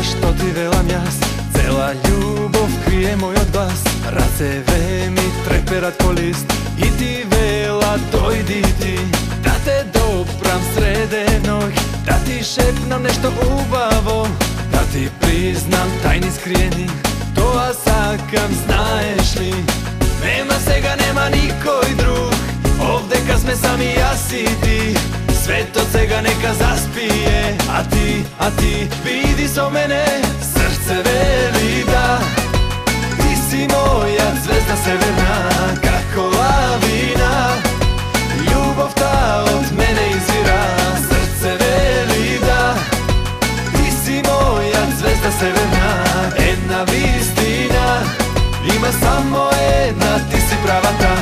што ти велам јас. Цела љубов крие мојот глас. Рацеве ми треперат ко лист и ти вела дојди ти, да те допрам среде ноќ, да ти шепнам нешто убаво, да ти признам тајни скриени. Тоа сакам, знаеш ли? Нема сега, нема никој друг, овдека сме сами јас и ти. Светот сега нека заспие, а ти биди со мене. Срце вели да, ти си моја звезда северна, како лавина, љубовта од мене извира. Срце вели да, ти си моја звезда северна, една вистина, има само една, ти си правата.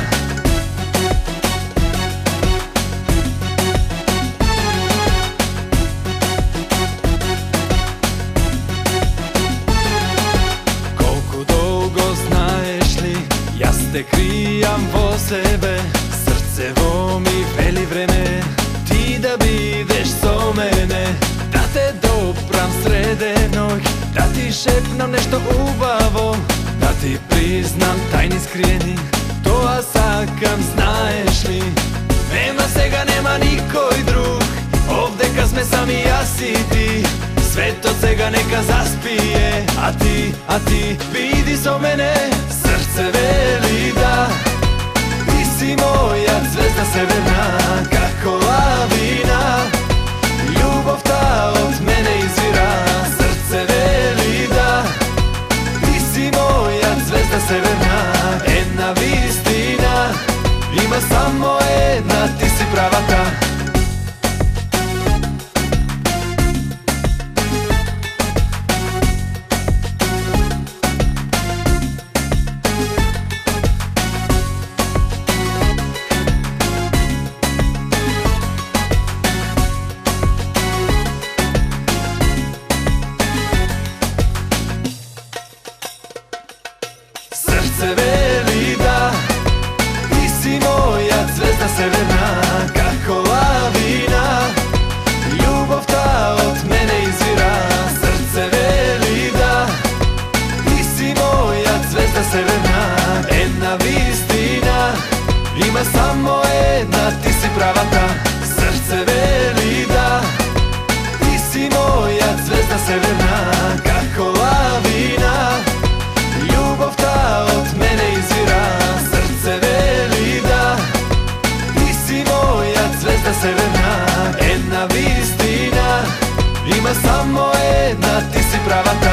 Те кријам во себе, срцево ми вели време, ти да бидеш со мене, да те допрам среде ноќ, да ти шепнам нешто убаво, да ти признам тајни скриени. Тоа сакам, знаеш ли? Нема сега, нема никој друг, овдека сме сами јас и ти. Светот сега нека заспие, а ти биди со мене. Срце вели да, ти си моја звезда северна, како лавина, љубовта од мене извира. Срце вели да, ти си моја звезда северна, една вистина, има само една, ти си правата. Срце вели да, ти си моја звезда северна, како лавина, љубовта од мене извира. Срце вели да, ти си моја звезда северна, една вистина, има само една, ти си правата. Срце вели да, ти си моја звезда северна, како лавина, љубовта од мене извира. Срце вели да, ти си моја звезда северна, една вистина, има само една, ти си правата.